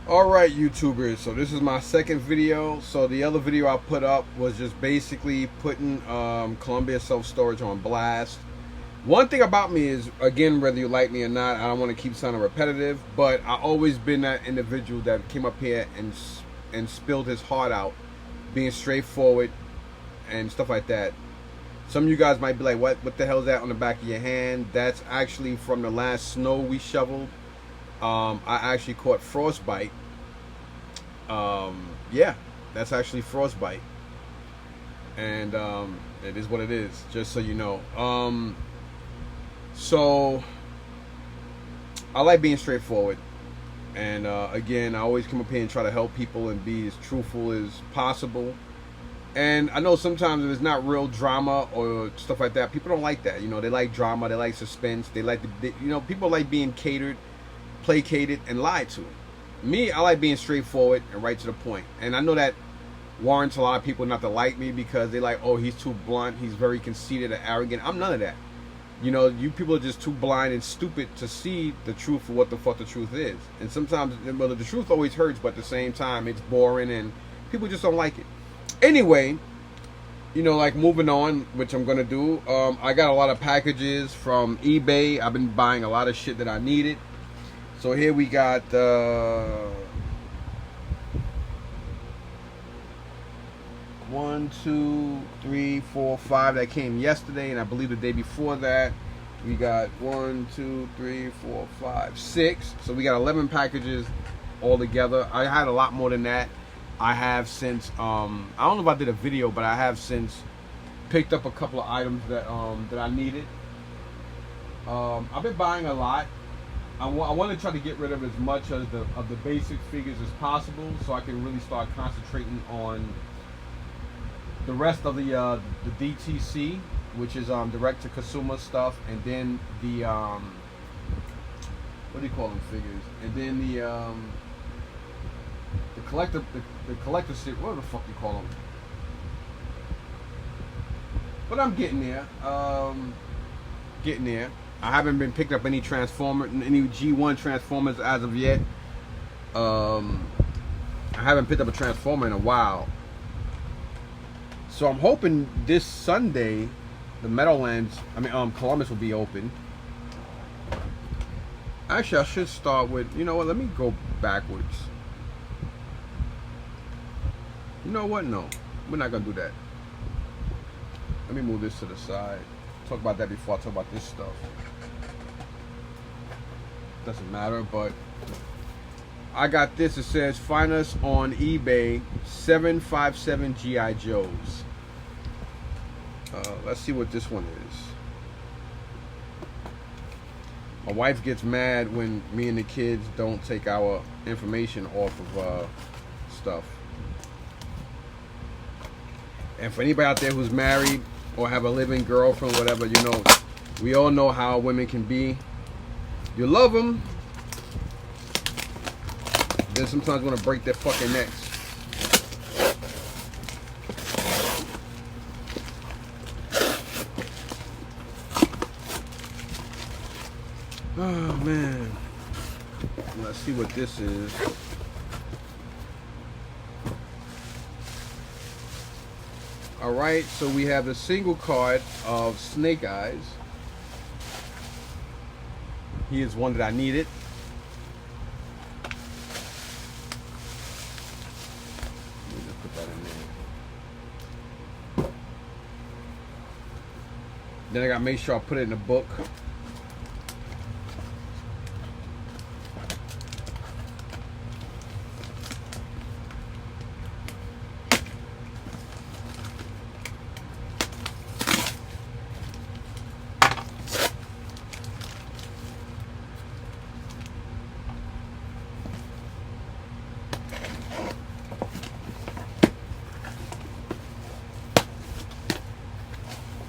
Alright, YouTubers, so this is my second video. So the other video I put up was just basically putting Columbia self-storage on blast. One thing about me is, again, whether you like me or not, I don't want to keep sounding repetitive, but I always been that individual that came up here and spilled his heart out, being straightforward and stuff like that. Some of you guys might be like, what the hell is that on the back of your hand? That's actually from the last snow we shoveled. I actually caught frostbite. Yeah, that's actually frostbite. And it is what it is, just so you know. So I like being straightforward. And again, I always come up here and try to help people and be as truthful as possible. And I know sometimes if it's not real drama or stuff like that, people don't like that. You know, they like drama, they like suspense, they like people like being catered, placated, and lied to. Me, I like being straightforward and right to the point. And I know that warrants a lot of people not to like me because they like, oh, he's too blunt, he's very conceited and arrogant. I'm none of that. You know, you people are just too blind and stupid to see the truth for what the fuck the truth is. And sometimes, well, the truth always hurts, but at the same time, it's boring and people just don't like it. Anyway, you know, like moving on, which I'm gonna do. I got a lot of packages from eBay. I've been buying a lot of shit that I needed. So here we got 1, 2, 3, 4, 5 that came yesterday, and I believe the day before that we got 1, 2, 3, 4, 5, 6. So we got 11 packages all together. I had a lot more than that. I have since I don't know if I did a video, but I have since picked up a couple of items that I needed. I've been buying a lot. I want to try to get rid of as much of the basic figures as possible, so I can really start concentrating on the rest of the DTC, which is direct to consumer stuff, and then the what do you call them figures, and then the collector shit, what the fuck do you call them? But I'm getting there. Getting there. I haven't been picking up any G1 Transformers as of yet. I haven't picked up a Transformer in a while. So I'm hoping this Sunday, the Meadowlands, Columbus will be open. Actually, I should start with, you know what, let me go backwards. You know what? No, we're not gonna do that. Let me move this to the side. Talk about that before I talk about this stuff. Doesn't matter, but I got this. It says, find us on eBay, 757 G.I. Joes. Let's see what this one is. My wife gets mad when me and the kids don't take our information off of stuff. And for anybody out there who's married or have a living girlfriend, whatever, you know, we all know how women can be. You love them, then sometimes want to break their fucking necks. Oh man, let's see what this is. Alright, so we have a single card of Snake Eyes. He is one that I needed. Let me just put that in there. Then I gotta make sure I put it in a book.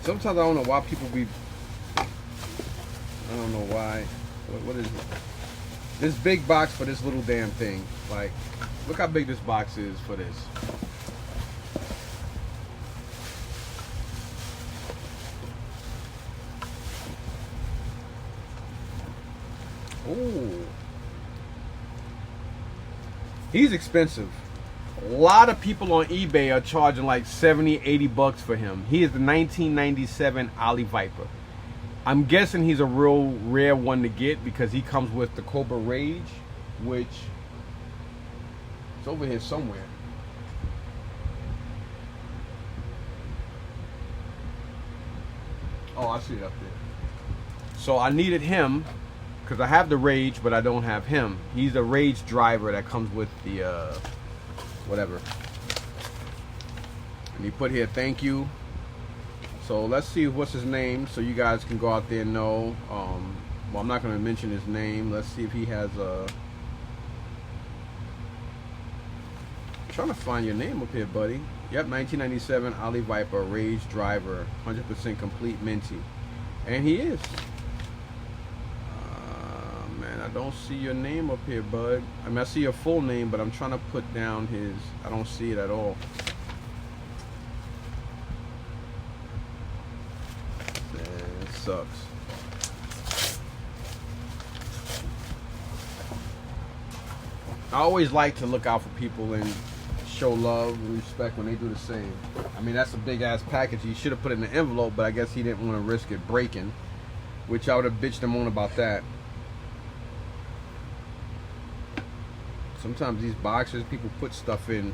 Sometimes I don't know why people be. I don't know why. What is it? This big box for this little damn thing. Like, look how big this box is for this. Ooh. He's expensive. A lot of people on eBay are charging like 70, 80 bucks for him. He is the 1997 Ollie Viper. I'm guessing he's a real rare one to get because he comes with the Cobra Rage, which is over here somewhere. Oh, I see it up there. So I needed him because I have the Rage, but I don't have him. He's a Rage driver that comes with the whatever. And he put here, thank you. So let's see what's his name so you guys can go out there and know. Well, I'm not going to mention his name. Let's see if he has a... I'm trying to find your name up here, buddy. Yep, 1997 Ollie Viper, Rage driver, 100% complete minty. And he is. Man, I don't see your name up here, bud. I mean, I see your full name, but I'm trying to put down his... I don't see it at all. Man, it sucks. I always like to look out for people and show love and respect when they do the same. I mean, that's a big-ass package. He should have put it in the envelope, but I guess he didn't want to risk it breaking, which I would have bitched him on about that. Sometimes these boxes people put stuff in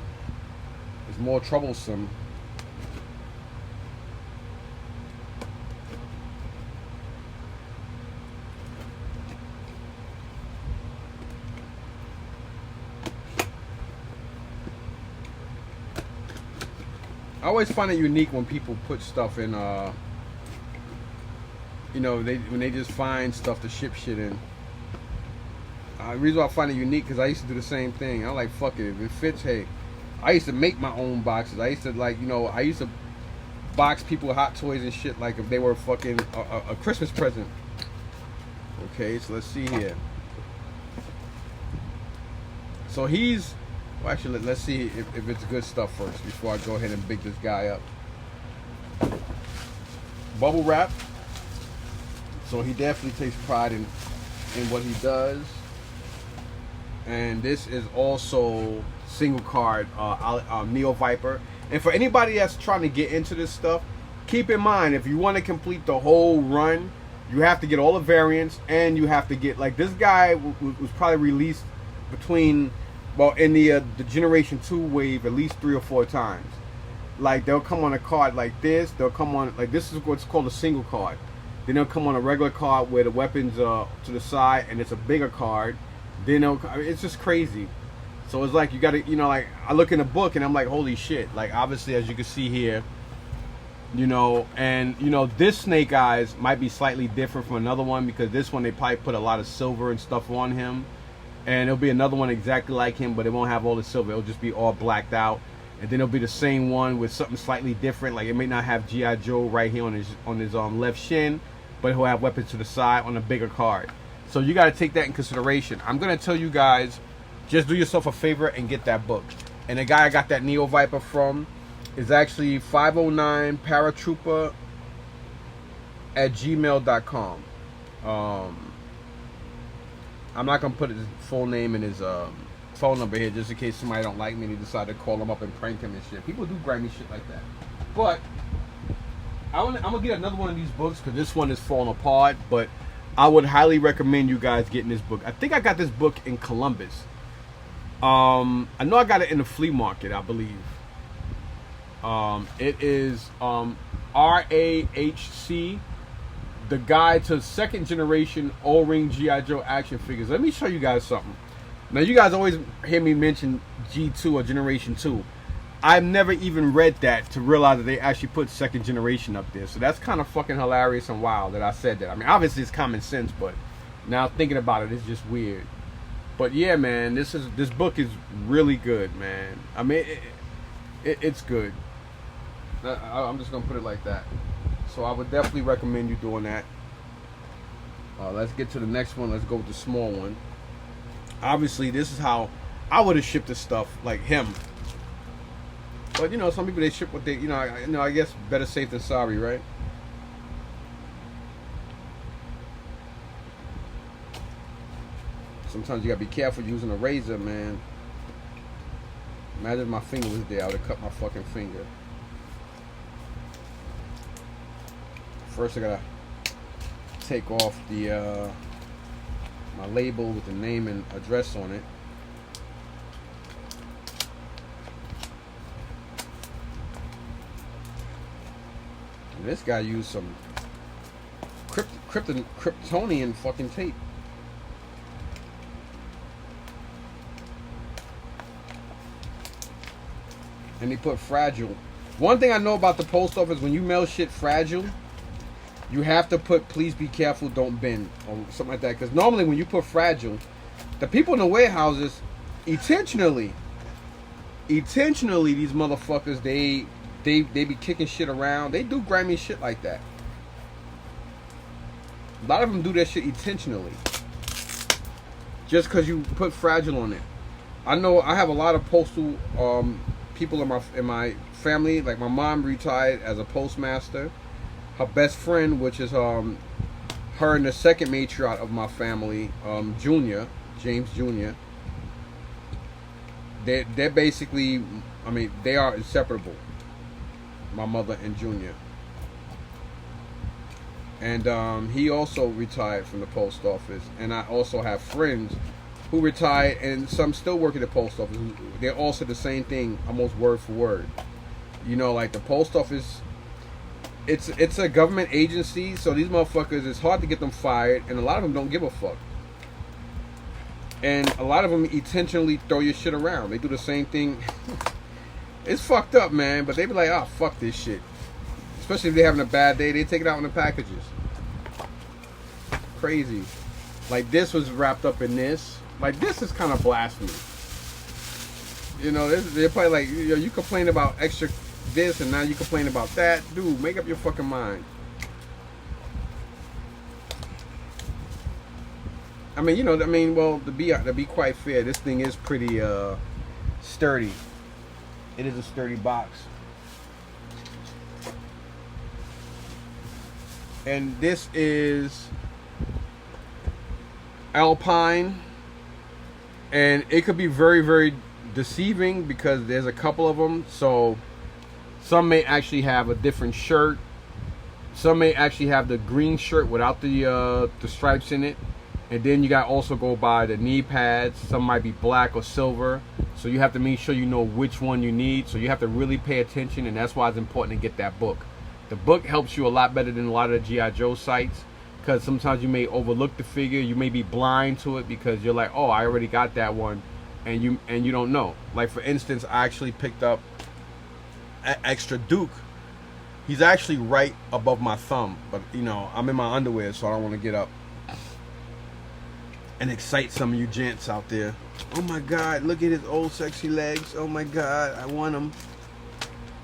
is more troublesome. I always find it unique when people put stuff in, you know, when they just find stuff to ship shit in. The reason why I find it unique because I used to do the same thing. I'm like, fuck it, if it fits, hey. I used to make my own boxes. I used to, like, you know, I used to box people hot toys and shit like if they were fucking a Christmas present. Okay, so let's see here. So he's, well, actually, let's see if it's good stuff first before I go ahead and big this guy up. Bubble wrap. So he definitely takes pride in what he does. And this is also single card Neo Viper. And for anybody that's trying to get into this stuff, keep in mind, if you want to complete the whole run, you have to get all the variants, and you have to get, like, this guy was probably released between, well, in the Generation 2 wave at least 3 or 4 times. Like, they'll come on a card like this. They'll come on, like, this is what's called a single card. Then they'll come on a regular card where the weapons to the side, and it's a bigger card. Then it's just crazy. So it's like you got to, you know, like, I look in the book and I'm like, holy shit. Like, obviously, as you can see here, you know, and, you know, this Snake Eyes might be slightly different from another one because this one they probably put a lot of silver and stuff on him. And there'll be another one exactly like him, but it won't have all the silver. It'll just be all blacked out. And then it'll be the same one with something slightly different. Like, it may not have G.I. Joe right here on his left shin, but he'll have weapons to the side on a bigger card. So you got to take that in consideration. I'm going to tell you guys, just do yourself a favor and get that book. And the guy I got that Neo Viper from is actually 509paratrooper at gmail.com. I'm not going to put his full name and his phone number here just in case somebody don't like me and they decide to call him up and prank him and shit. People do grimy shit like that. But I'm going to get another one of these books because this one is falling apart. But I would highly recommend you guys getting this book. I think I got this book in Columbus. I know I got it in the flea market, I believe. It is RAHC, the guide to second generation O-ring G.I. Joe action figures. Let me show you guys something. Now, you guys always hear me mention G2 or Generation 2. I've never even read that to realize that they actually put second generation up there. So that's kind of fucking hilarious and wild that I said that. I mean, obviously it's common sense, but now thinking about it, it's just weird. But yeah, man, this book is really good, man. I mean, it's good. I'm just gonna put it like that. So I would definitely recommend you doing that. Let's get to the next one. Let's go with the small one. Obviously, this is how I would have shipped this stuff, like him. But, you know, some people, they ship what they, you know, I guess better safe than sorry, right? Sometimes you gotta be careful using a razor, man. Imagine if my finger was there, I would have cut my fucking finger. First I gotta take off the my label with the name and address on it. And this guy used some Kryptonian fucking tape. And he put fragile. One thing I know about the post office, when you mail shit fragile, you have to put please be careful, don't bend, or something like that. Because normally when you put fragile, the people in the warehouses intentionally these motherfuckers, they be kicking shit around. They do grimy shit like that. A lot of them do that shit intentionally, just because you put fragile on it. I know I have a lot of postal people in my family. Like my mom retired as a postmaster. Her best friend, which is her and the second matriarch of my family, James Jr. They're basically, I mean, they are inseparable. My mother and Junior. And he also retired from the post office. And I also have friends who retired and some still work at the post office. They're also the same thing, almost word for word. You know, like the post office, it's a government agency, so these motherfuckers, it's hard to get them fired, and a lot of them don't give a fuck. And a lot of them intentionally throw your shit around. They do the same thing. It's fucked up, man, but they be like, oh, fuck this shit. Especially if they're having a bad day, they take it out in the packages. Crazy. Like this was wrapped up in this. Like this is kind of blasphemy. You know, they're probably like, you complain about extra this and now you complain about that. Dude, make up your fucking mind. I mean, well, to be quite fair, this thing is pretty sturdy. It is a sturdy box. And this is Alpine, and it could be very, very deceiving because there's a couple of them. So some may actually have a different shirt. Some may actually have the green shirt without the stripes in it. And then you got also go by the knee pads. Some might be black or silver. So you have to make sure you know which one you need. So you have to really pay attention, and that's why it's important to get that book. The book helps you a lot better than a lot of the G.I. Joe sites, because sometimes you may overlook the figure. You may be blind to it because you're like, oh, I already got that one, and you don't know. Like for instance, I actually picked up Extra Duke. He's actually right above my thumb, but I'm in my underwear, so I don't want to get up and excite some of you gents out there. Oh my God, look at his old sexy legs. Oh my God, I want them.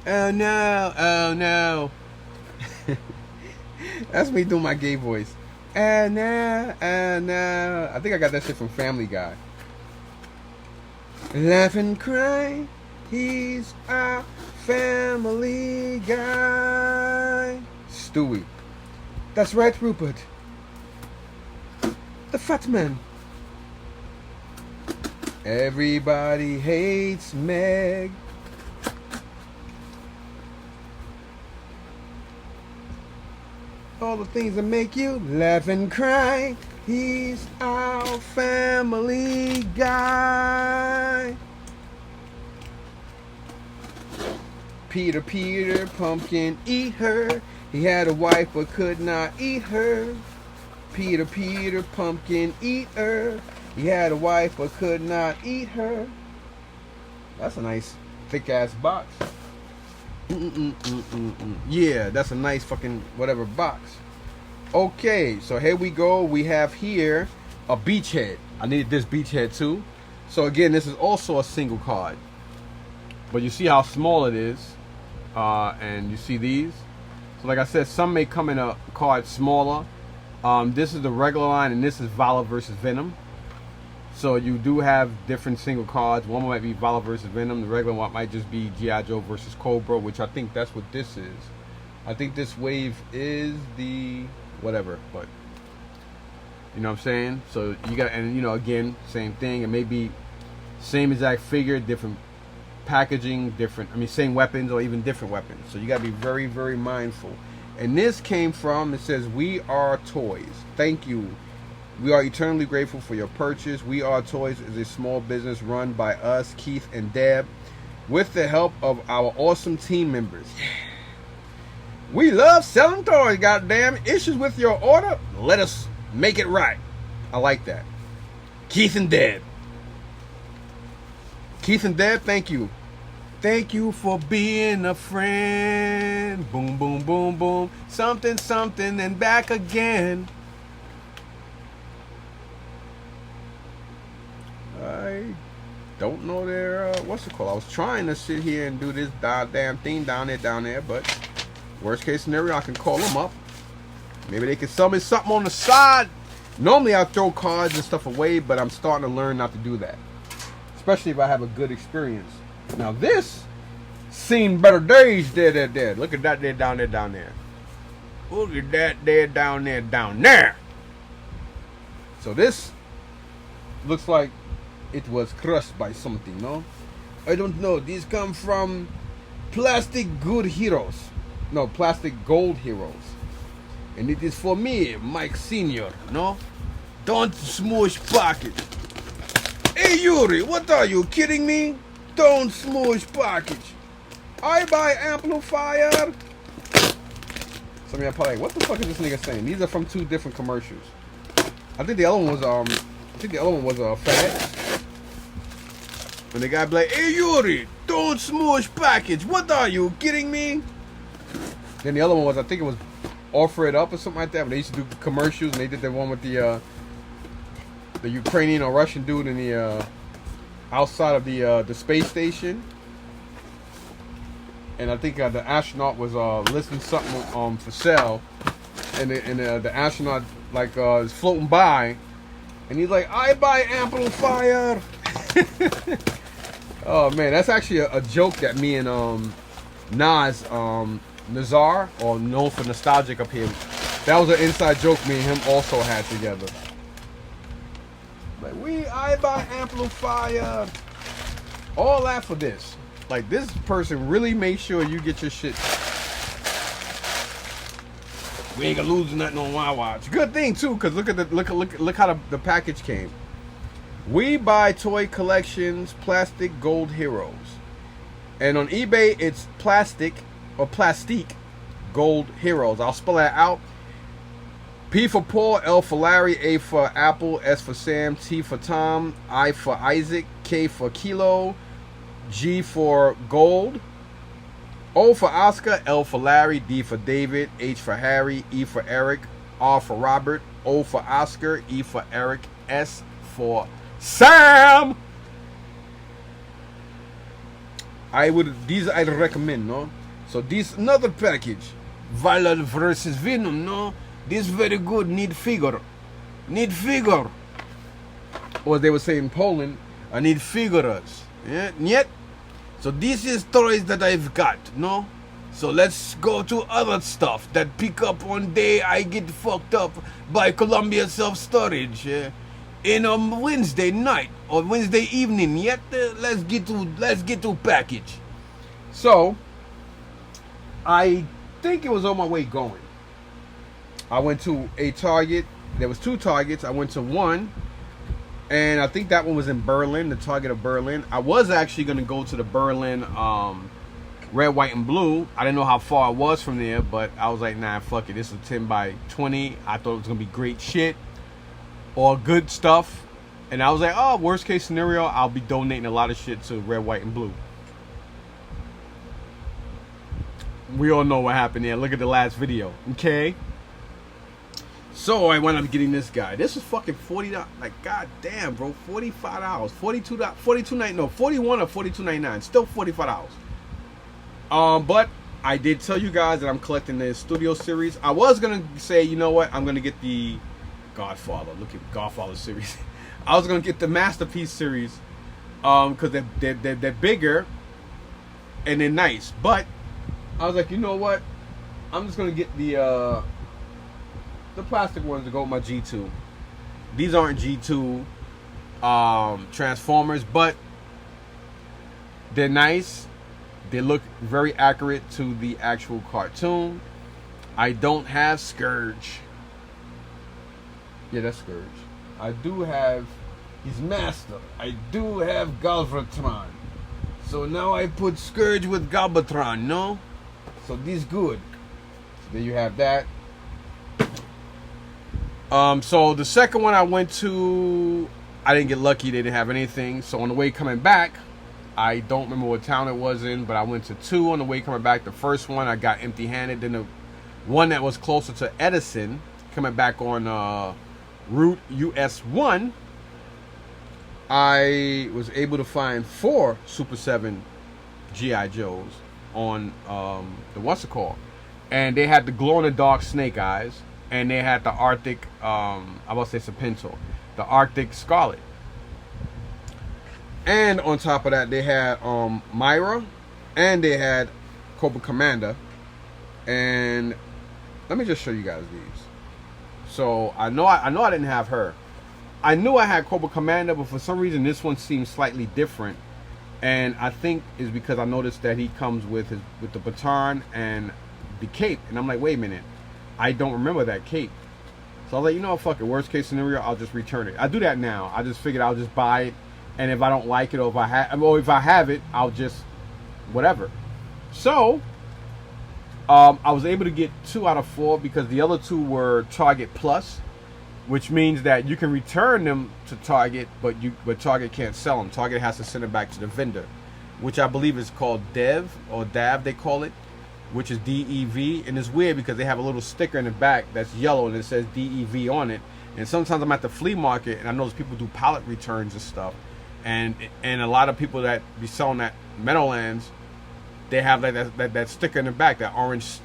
Oh no, oh no. That's me doing my gay voice. Oh no, oh no. I think I got that shit from Family Guy. Laugh and cry, he's a family guy. Stewie. That's right, Rupert. The fat man. Everybody hates Meg. All the things that make you laugh and cry. He's our family guy. Peter, pumpkin, eat her. He had a wife but could not eat her. Peter, pumpkin, eat her. He had a wife but could not eat her. That's a nice thick ass box. Yeah, that's a nice fucking whatever box. Okay, so here we go. We have here a beachhead. I needed this beachhead too. So again, this is also a single card, but you see how small it is, and you see these. So like I said, some may come in a card smaller. This is the regular line, and this is Vala versus Venom. So you do have different single cards. One might be Vala versus Venom. The regular one might just be G.I. Joe versus Cobra, which I think that's what this is. I think this wave is the whatever, but you know what I'm saying? So you got, and again, same thing. It may be same exact figure, different packaging different. I mean, same weapons or even different weapons. So you gotta be very, very mindful. And this came from, it says, "We Are Toys. Thank you. We are eternally grateful for your purchase. We Are Toys is a small business run by us, Keith and Deb, with the help of our awesome team members. We love selling toys, goddamn. Issues with your order? Let us make it right." I like that. Keith and Deb. Keith and Deb, thank you. Thank you for being a friend. Boom, boom, boom, boom. Something, something, and back again. I don't know their, what's it called? I was trying to sit here and do this damn thing down there, but worst case scenario, I can call them up. Maybe they can sell me something on the side. Normally, I throw cards and stuff away, but I'm starting to learn not to do that. Especially if I have a good experience. Now this seen better days there. Look at that there down there. Look at that there down there. So this looks like it was crushed by something, no? I don't know. These come from Plastic Gold Heroes. And it is for me, Mike Sr., no? Don't smoosh pocket. Hey Yuri, what are you kidding me? Don't smoosh package. I buy amplifier. Some of y'all probably like, what the fuck is this nigga saying? These are from two different commercials. I think the other one was a fad. And the guy be like, "Hey Yuri, don't smoosh package. What are you kidding me?" Then the other one was, I think it was Offer It Up or something like that. But they used to do commercials, and they did the one with the Ukrainian or Russian dude in the outside of the space station, and I think the astronaut was listing something for sale, and the astronaut like is floating by, and he's like, "I buy amplifier." Oh man, that's actually a joke that me and Nas Nazar, or known for Nostalgic up here, that was an inside joke me and him also had together. Like, I buy amplifier. All that for this. Like, this person really made sure you get your shit. We ain't gonna lose nothing on my watch. Good thing too, cause look how the package came. We Buy Toy Collections, Plastic Gold Heroes, and on eBay it's Plastic Gold Heroes. I'll spell that out. P for Paul, L for Larry, A for Apple, S for Sam, T for Tom, I for Isaac, K for Kilo, G for Gold, O for Oscar, L for Larry, D for David, H for Harry, E for Eric, R for Robert, O for Oscar, E for Eric, S for Sam. These I'd recommend, no? So this another package, Violet versus Venom, no? This very good, need figure. Or they would say in Poland, I need figures. Yeah, yet. So this is toys that I've got, no? So let's go to other stuff that pick up one day I get fucked up by Columbia Self-Storage in a Wednesday night or Wednesday evening. Yet let's get to package. So I think it was on my way going. I went to a Target. There was two Targets. I went to one, and I think that one was in Berlin, the Target of Berlin. I was actually going to go to the Berlin Red, White, and Blue. I didn't know how far it was from there, but I was like, nah, fuck it. This is 10 by 20. I thought it was going to be great shit or good stuff. And I was like, oh, worst case scenario, I'll be donating a lot of shit to Red, White, and Blue. We all know what happened there. Look at the last video, okay? So I wound up getting this guy. This is fucking $40. Like, goddamn, bro, $45, $42.99, no, $41 or $42.99. Still $45. But I did tell you guys that I'm collecting the Studio Series. I was gonna say, you know what, I'm gonna get the Godfather. Look at Godfather series. I was gonna get the Masterpiece series, because they're bigger and they're nice. But I was like, you know what, I'm just gonna get the plastic ones to go with my G2. These aren't G2 Transformers, but They're nice. They look very accurate to the actual cartoon. I don't have Scourge. Yeah, that's Scourge. I do have his master. I do have Galvatron. So now I put Scourge with Galvatron, no? So this good. So there you have that. So the second one I went to, I didn't get lucky. They didn't have anything. So on the way coming back, I don't remember what town it was in, but I went to two on the way coming back. The first one I got empty-handed. Then the one that was closer to Edison, coming back on Route US 1, I was able to find 4 Super 7 G.I. Joes on the what's it called, and they had the glow-in-the-dark Snake Eyes, and they had the Arctic, I was say Serpentor, the Arctic Scarlet, and on top of that they had Myra, and they had Cobra Commander, and let me just show you guys these. So I know I didn't have her. I knew I had Cobra Commander, but for some reason this one seems slightly different, and I think is because I noticed that he comes with the baton and the cape, and I'm like, wait a minute, I don't remember that cape. So I was like, you know what, fuck it. Worst case scenario, I'll just return it. I do that now. I just figured I'll just buy it, and if I don't like it, or if I have it, I'll just whatever. So I was able to get 2 out of 4 because the other 2 were Target Plus, which means that you can return them to Target, but Target can't sell them. Target has to send it back to the vendor, which I believe is called DEV or DAV they call it, which is DEV. And it's weird because they have a little sticker in the back that's yellow and it says DEV on it. And sometimes I'm at the flea market and I notice people do pallet returns and stuff, and a lot of people that be selling at Meadowlands, they have that sticker in the back, that orange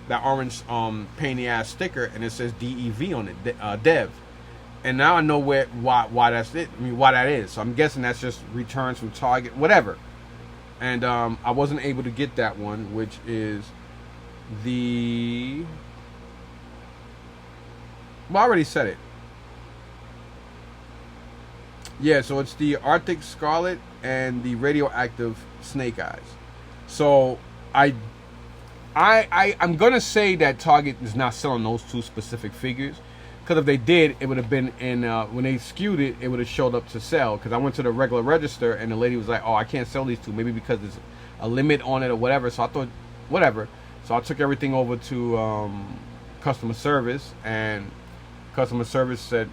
pain in the ass sticker, and it says DEV on it, Dev. And now I know why that's it. I mean, why that is. So I'm guessing that's just returns from Target, whatever. And I wasn't able to get that one, which is the. Well, I already said it. Yeah, so it's the Arctic Scarlet and the radioactive Snake Eyes. So I'm gonna say that Target is not selling those 2 specific figures, because if they did, it would have been in when they skewed it, it would have showed up to sell. Because I went to the regular register and the lady was like, "Oh, I can't sell these 2, maybe because there's a limit on it or whatever." So I thought, whatever. So I took everything over to customer service, and customer service said,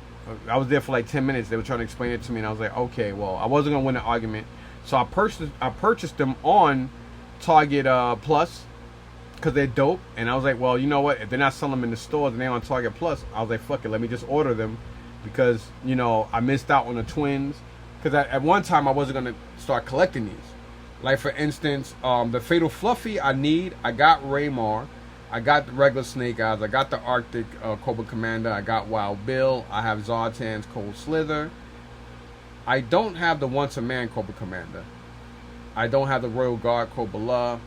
I was there for like 10 minutes. They were trying to explain it to me, and I was like, okay, well, I wasn't gonna win the argument, so I purchased them on Target Plus, because they're dope. And I was like, well, you know what, if they're not selling them in the stores and they're on Target Plus, I was like, fuck it, let me just order them, because, you know, I missed out on the twins, because at one time I wasn't going to start collecting these. Like, for instance, the Fatal Fluffy I got Raymar, I got the regular Snake Eyes, I got the Arctic Cobra Commander, I got Wild Bill, I have Zartan's Cold Slither. I don't have the Once a Man Cobra Commander. I don't have the Royal Guard Cobra La.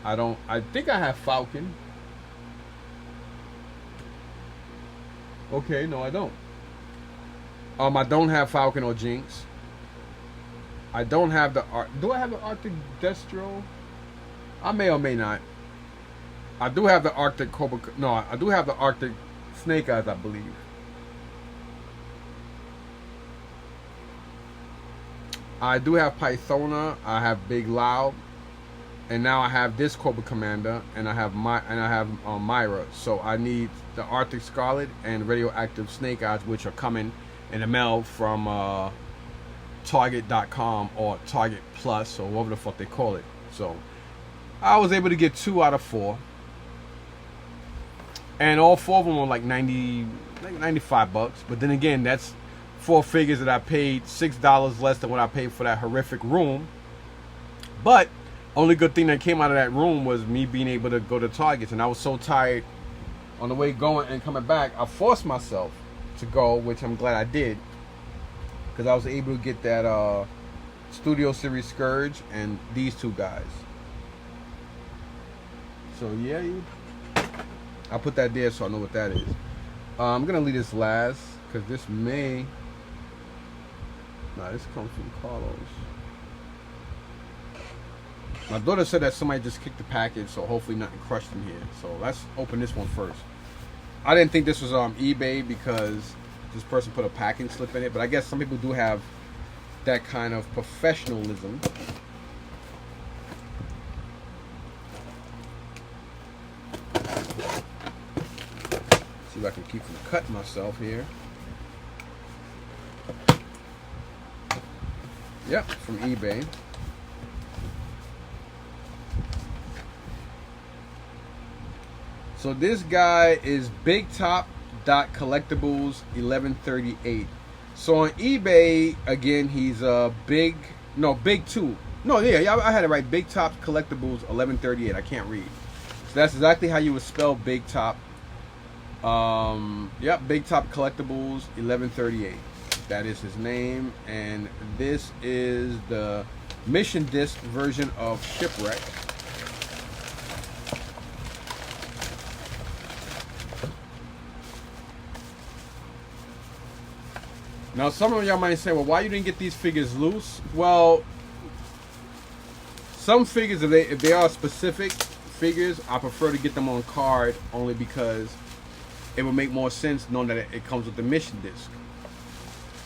I think I have Falcon. Okay, no, I don't. I don't have Falcon or Jinx. I don't have the do I have the Arctic Destro? I may or may not. I do have the Arctic Cobra. No, I do have the Arctic Snake Eyes, I believe. I do have Pythona. I have Big Loud, and now I have this Cobra Commander, and I have Myra. So I need the Arctic Scarlet and Radioactive Snake Eyes, which are coming in the mail from Target.com or Target Plus, or whatever the fuck they call it. So I was able to get 2 out of 4, and all 4 of them were like $95. But then again, that's 4 figures that I paid $6 less than what I paid for that horrific room. But only good thing that came out of that room was me being able to go to Target. And I was so tired on the way going and coming back, I forced myself to go, which I'm glad I did, because I was able to get that Studio Series Scourge and these 2 guys. So yeah, I put that there so I know what that is. I'm gonna leave this last, because this may. Nah, this comes from Carlos. My daughter said that somebody just kicked the package, so hopefully nothing crushed in here. So let's open this one first. I didn't think this was on eBay because this person put a packing slip in it, but I guess some people do have that kind of professionalism. See if I can keep from cutting myself here. Yep, from eBay. So this guy is BigTop.Collectibles 1138. So on eBay, again, he's Big 2. No, yeah, I had it right. Big Top Collectibles 1138. I can't read. So that's exactly how you would spell Big Top. Yep, Big Top Collectibles 1138. That is his name, and this is the mission disc version of Shipwreck. Now, some of y'all might say, well, why you didn't get these figures loose? Well, some figures, if they are specific figures, I prefer to get them on card only because it would make more sense knowing that it comes with the mission disc.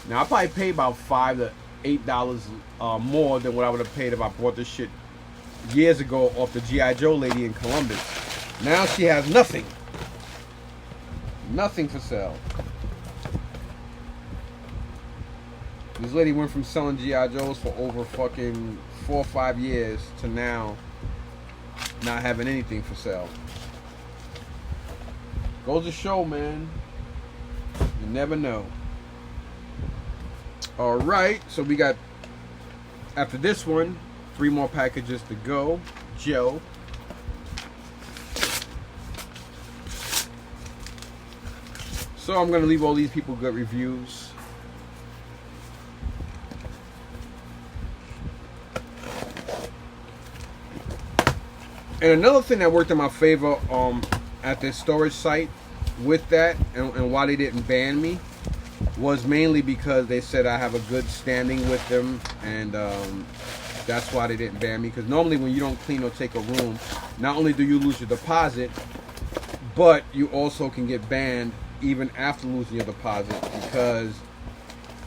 Now, I probably paid about $5 to $8 more than what I would have paid if I bought this shit years ago off the G.I. Joe lady in Columbus. Now she has nothing. Nothing for sale. This lady went from selling G.I. Joes for over fucking 4 or 5 years to now not having anything for sale. Goes to show, man. You never know. Alright, so we got, after this one, 3 more packages to go. Joe. So I'm going to leave all these people good reviews. And another thing that worked in my favor at this storage site with that, and why they didn't ban me, was mainly because they said I have a good standing with them, and that's why they didn't ban me. Because normally when you don't clean or take a room, not only do you lose your deposit, but you also can get banned even after losing your deposit, because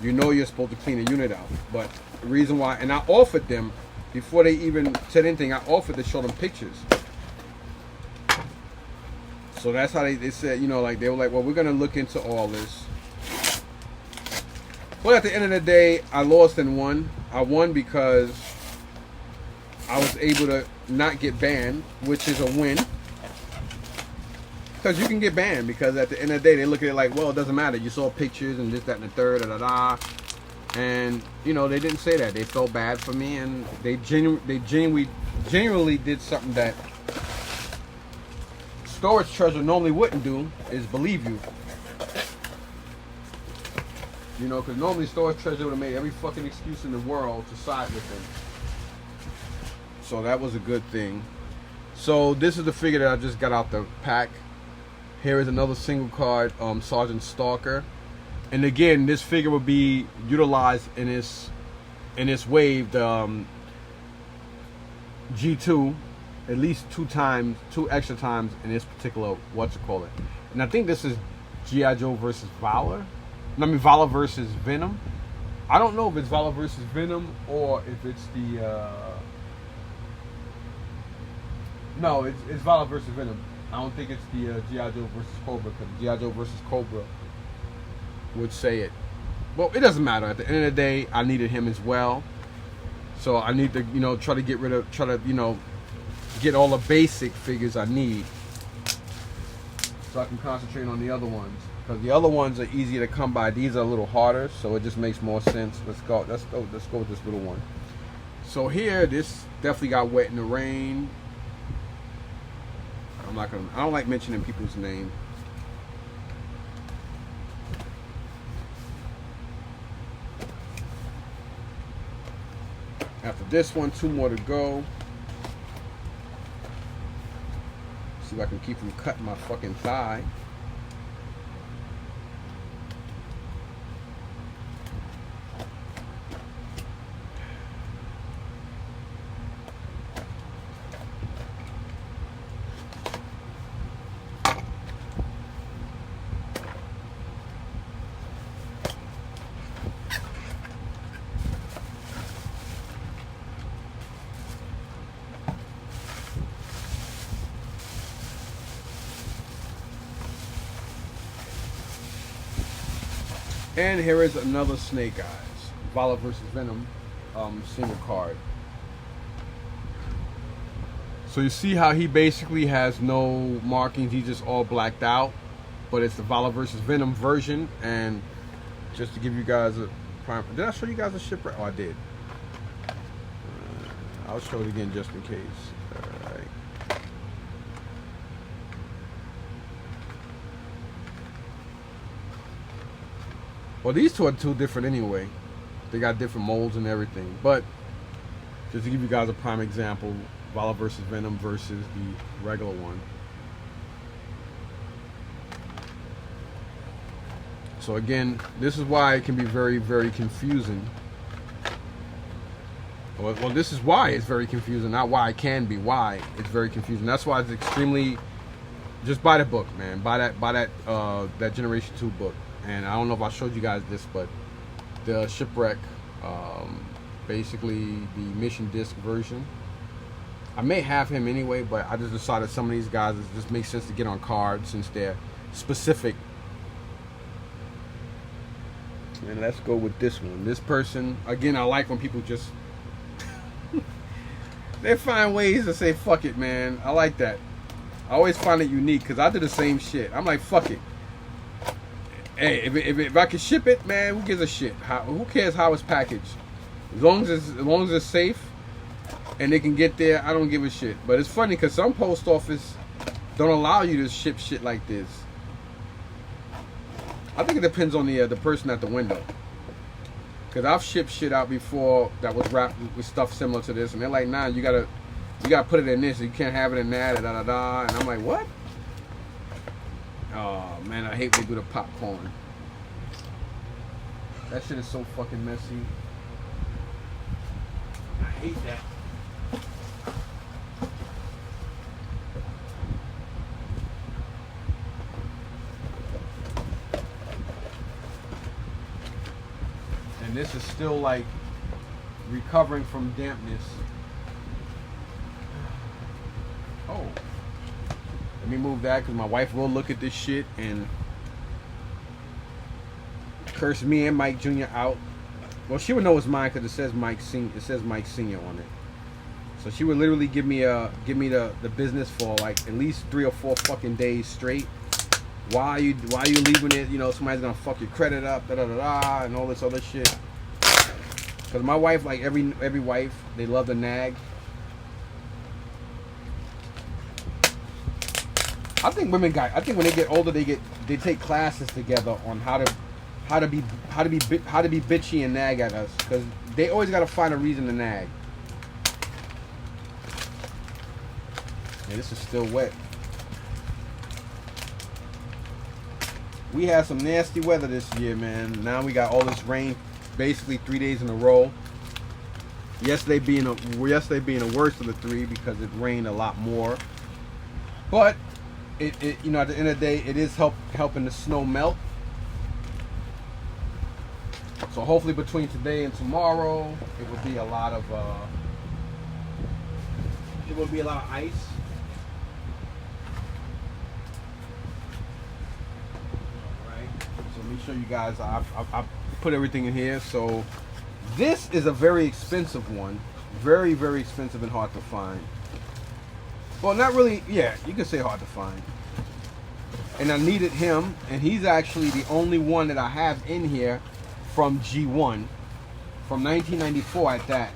you know you're supposed to clean a unit out. But the reason why, and I offered them, before they even said anything, I offered to show them pictures. So that's how they said, you know, like, they were like, well, we're going to look into all this. But at the end of the day, I lost and won. I won because I was able to not get banned, which is a win. Because you can get banned, because at the end of the day, they look at it like, well, it doesn't matter. You saw pictures and this, that, and the third, da-da-da. And, you know, they didn't say that. They felt bad for me, and they genuinely did something that Storage Treasure normally wouldn't do, is believe you. You know, because normally Storage Treasure would have made every fucking excuse in the world to side with them. So that was a good thing. So this is the figure that I just got out the pack. Here is another single card, Sergeant Stalker. And again, this figure will be utilized in this wave, the G2, at least 2 extra times in this particular what's-it-call-it. And I think this is G.I. Joe versus Valor. I mean, Valor versus Venom. I don't know if it's Valor versus Venom or if it's the... No, it's Valor versus Venom. I don't think it's the G.I. Joe versus Cobra, because G.I. Joe versus Cobra would say it. Well, it doesn't matter. At the end of the day, I needed him as well. So I need to, you know, try to, you know, get all the basic figures I need, so I can concentrate on the other ones. Because the other ones are easier to come by. These are a little harder, so it just makes more sense. Let's go with this little one. So here, this definitely got wet in the rain. I don't like mentioning people's name. After this one, 2 more to go. See if I can keep from cutting my fucking thigh. And here is another Snake Eyes, Vala versus Venom single card. So you see how he basically has no markings, he's just all blacked out. But it's the Vala versus Venom version. And just to give you guys a prime, did I show you guys a shipwreck? Oh, I did. I'll show it again just in case. Alright. Well, these two are two different anyway. They got different molds and everything. But just to give you guys a prime example, Vala versus Venom versus the regular one. So again, this is why it can be very, very confusing. Well, this is why it's very confusing, not why it can be. Why it's very confusing. That's why it's extremely. Just buy the book, man. Buy that Generation 2 book. And I don't know if I showed you guys this, but the Shipwreck, basically the Mission Disc version. I may have him anyway, but I just decided some of these guys, it just makes sense to get on cards since they're specific. And let's go with this one. This person, again, I like when people just they find ways to say fuck it, man. I like that. I always find it unique because I do the same shit. I'm like, fuck it. Hey, if I can ship it, man, who gives a shit? Who cares how it's packaged? As long as it's safe and they can get there, I don't give a shit. But it's funny because some post office don't allow you to ship shit like this. I think it depends on the person at the window. Cause I've shipped shit out before that was wrapped with stuff similar to this, and they're like, nah, you gotta put it in this. You can't have it in that, da da da. And I'm like, what? Oh man, I hate when they do the popcorn. That shit is so fucking messy. I hate that. And this is still like recovering from dampness. Oh. Let me move that because my wife will look at this shit and curse me and Mike Jr. out. Well, she would know it's mine because it says Mike Senior on it. So she would literally give me the business for like at least 3 or 4 fucking days straight. Why are you leaving it? You know, somebody's gonna fuck your credit up, da da da da, and all this other shit. Cause my wife, like every wife, they love to nag. I think when they get older, they take classes together on how to be bitchy and nag at us. Cause they always gotta find a reason to nag. Yeah, this is still wet. We had some nasty weather this year, man. Now we got all this rain, basically 3 days in a row. Yesterday being the worst of the 3 because it rained a lot more. But it you know, at the end of the day, it is helping the snow melt. So hopefully between today and tomorrow, it will be a lot of ice. Let me show you guys. I put everything in here. So this is a very expensive one, very, very expensive and hard to find. Well, not really. Yeah, you can say hard to find. And I needed him, and he's actually the only one that I have in here from G1, from 1994 at that.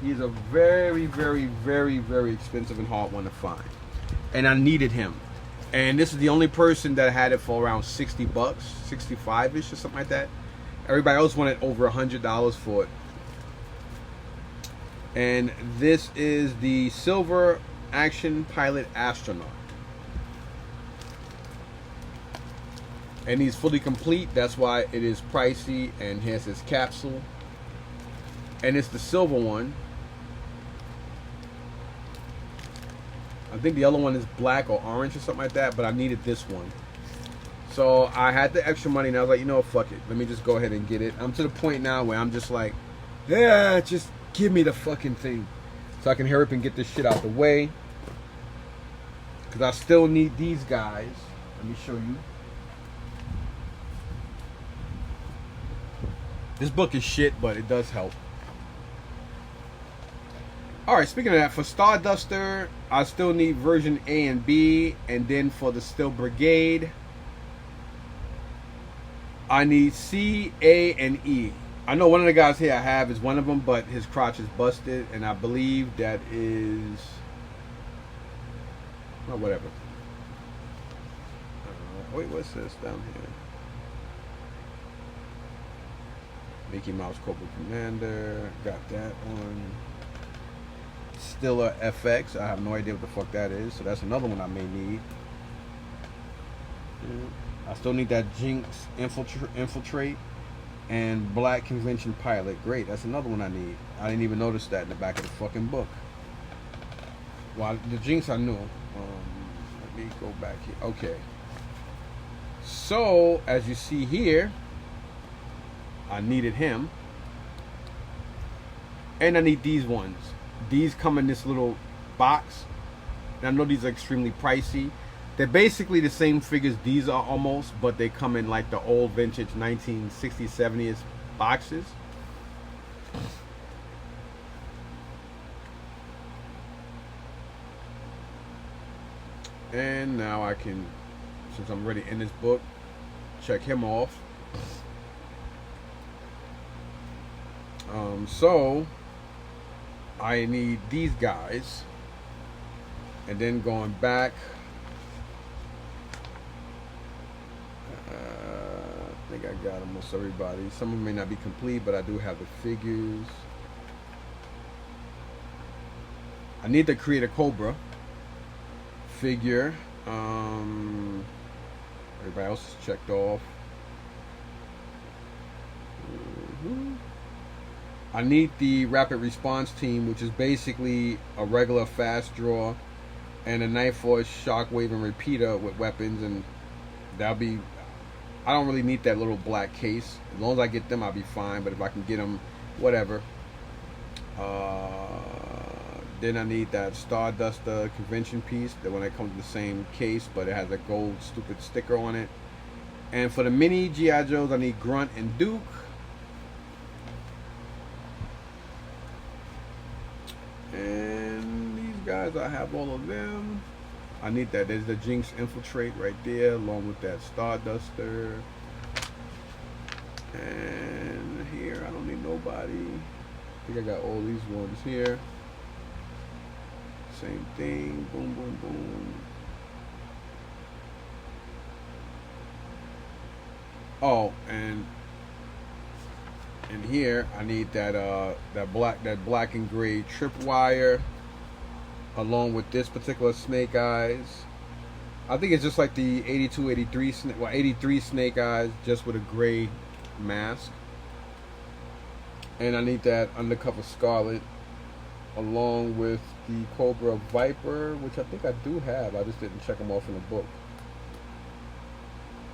He's a very, very, very, very expensive and hard one to find, and I needed him. And this is the only person that had it for around $60, 65-ish or something like that. Everybody else wanted over $100 for it. And this is the Silver Action Pilot Astronaut. And he's fully complete. That's why it is pricey. And here's his capsule. And it's the silver one. I think the other one is black or orange or something like that, but I needed this one. So I had the extra money and I was like, you know what, fuck it. Let me just go ahead and get it. I'm to the point now where I'm just like, yeah, just give me the fucking thing. So I can hurry up and get this shit out the way. Because I still need these guys. Let me show you. This book is shit, but it does help. Alright, speaking of that, for Starduster, I still need version A and B. And then for the Steel Brigade, I need C, A, and E. I know one of the guys here I have is one of them, but his crotch is busted. And I believe that is... well, whatever. Wait, what's this down here? Mickey Mouse Cobra Commander. Got that one. Stiller FX. I have no idea what the fuck that is. So that's another one I may need. I still need that Jinx Infiltrate. And Black Convention Pilot. Great. That's another one I need. I didn't even notice that in the back of the fucking book. Well, the Jinx I knew. Let me go back here. Okay. So, as you see here, I needed him. And I need these ones. These come in this little box. And I know these are extremely pricey. They're basically the same figures these are almost, but they come in like the old vintage 1960s, 70s boxes. And now I can, since I'm already in this book, check him off. So I need these guys, and then going back, I think I got almost everybody. Some of them may not be complete, but I do have the figures. I need to create a Cobra figure. Everybody else is checked off. I need the rapid response team, which is basically a regular fast draw and a Night Force, Shockwave, and Repeater with weapons, and that'll be... I don't really need that little black case. As long as I get them, I'll be fine, but if I can get them, whatever. Then I need that Starduster convention piece, that when it comes in the same case, but it has a gold stupid sticker on it. And for the mini G.I. Joes, I need Grunt and Duke. And these guys, I have all of them. I need that. There's the Jinx Infiltrate right there, along with that Starduster. And here, I don't need nobody. I think I got all these ones here. Same thing. Boom, boom, boom. Oh, and here I need that black and gray tripwire, along with this particular Snake Eyes. I think it's just like the 82, 83, 83 Snake Eyes, just with a gray mask. And I need that Undercover Scarlet, along with the Cobra Viper, which I think I do have. I just didn't check them off in the book.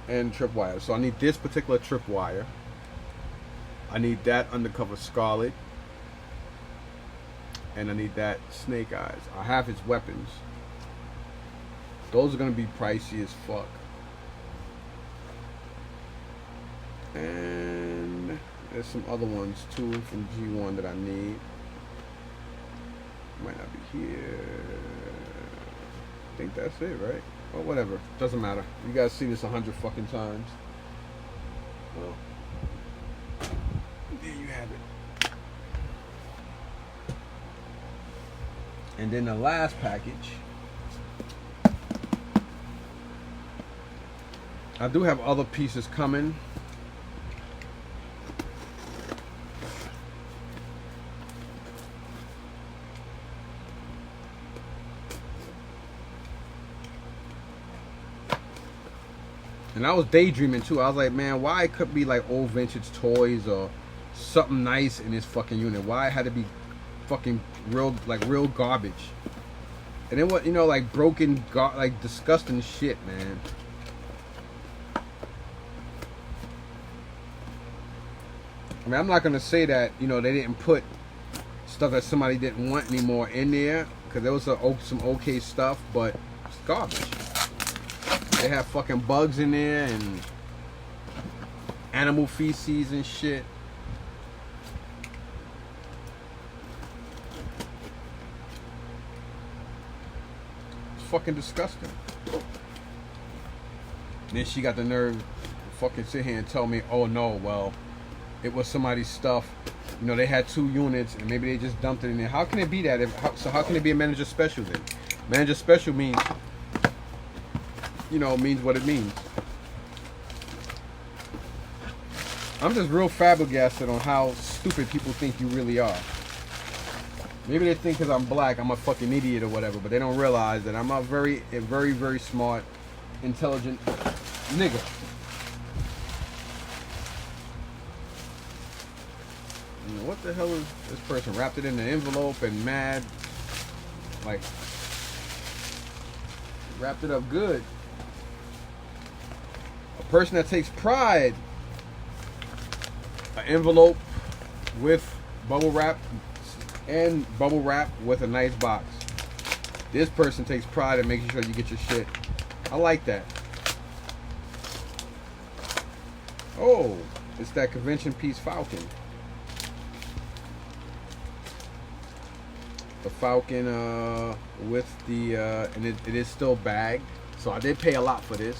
And tripwire. So I need this particular tripwire. I need that Undercover Scarlet. And I need that Snake Eyes. I have his weapons. Those are going to be pricey as fuck. And there's some other ones too from G1 that I need. Might not be here. I think that's it, right? Well, whatever. Doesn't matter. You guys see this 100 fucking times. Well, there you have it. And then the last package, I do have other pieces coming. And I was daydreaming too. I was like, man, why it couldn't be like old vintage toys or something nice in this fucking unit? Why it had to be fucking real garbage? And then what, you know, like broken, like disgusting shit, man. I mean, I'm not gonna say that, you know, they didn't put stuff that somebody didn't want anymore in there, because there was some okay stuff, but it's garbage. They have fucking bugs in there and animal feces and shit. fucking disgusting. Then she got the nerve to fucking sit here and tell me, oh no, well, it was somebody's stuff. You know, they had 2 units and maybe they just dumped it in there. How can it be that? So how can it be a manager special then? Manager special means, you know, means what it means. I'm just real flabbergasted on how stupid people think you really are. Maybe they think because I'm black, I'm a fucking idiot or whatever, but they don't realize that I'm a very, very smart, intelligent nigga. What the hell is this person? Wrapped it in an envelope and mad. Like, wrapped it up good. A person that takes pride. An envelope with bubble wrap and bubble wrap with a nice box. This person takes pride in making sure you get your shit. I like that. Oh, it's that convention piece Falcon. The Falcon with the and it is still bagged, so I did pay a lot for this.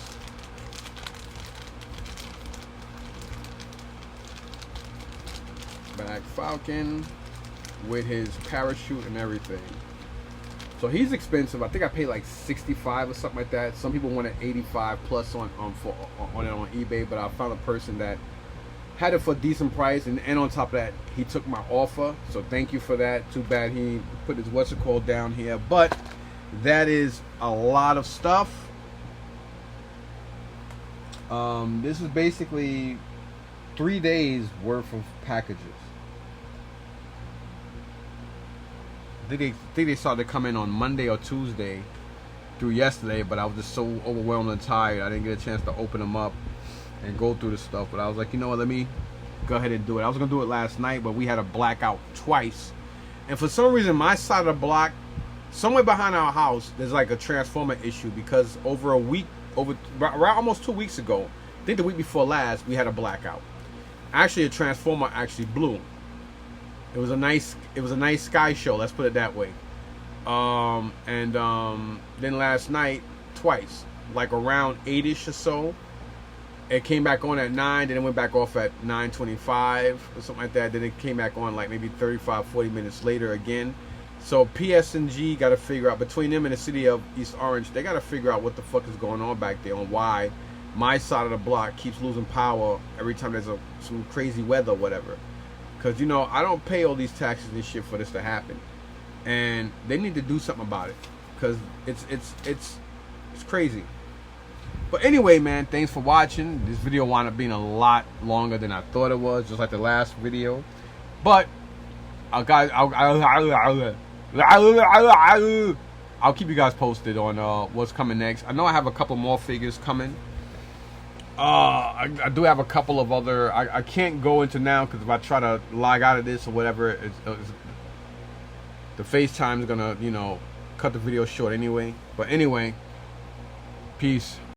Bag Falcon with his parachute and everything. So he's expensive. I think I paid like 65 or something like that. Some people wanted 85 plus on it on eBay, but I found a person that had it for a decent price, and on top of that, he took my offer. So thank you for that. Too bad he put his what's it called down here, but that is a lot of stuff. This is basically 3 days worth of packages. I think they started to come in on Monday or Tuesday through yesterday, but I was just so overwhelmed and tired. I didn't get a chance to open them up and go through the stuff. But I was like, you know what, let me go ahead and do it. I was going to do it last night, but we had a blackout twice. And for some reason, my side of the block, somewhere behind our house, there's like a transformer issue because over around almost 2 weeks ago, I think the week before last, we had a blackout. Actually, a transformer actually blew. It was a nice sky show, let's put it that way. Then last night, twice, like around 8ish or so, it came back on at 9, then it went back off at 9:25 or something like that. Then it came back on like maybe 35-40 minutes later again. So PS&G got to figure out, between them and the city of East Orange, they got to figure out what the fuck is going on back there and why my side of the block keeps losing power every time there's some crazy weather or whatever. Because, you know, I don't pay all these taxes and shit for this to happen. And they need to do something about it. Because it's crazy. But anyway, man, thanks for watching. This video wound up being a lot longer than I thought it was, just like the last video. But I'll keep you guys posted on what's coming next. I know I have a couple more figures coming. I do have a couple of other. I can't go into now because if I try to log out of this or whatever, the FaceTime is gonna, you know, cut the video short anyway. But anyway, peace.